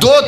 2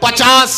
50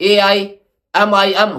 AIMIM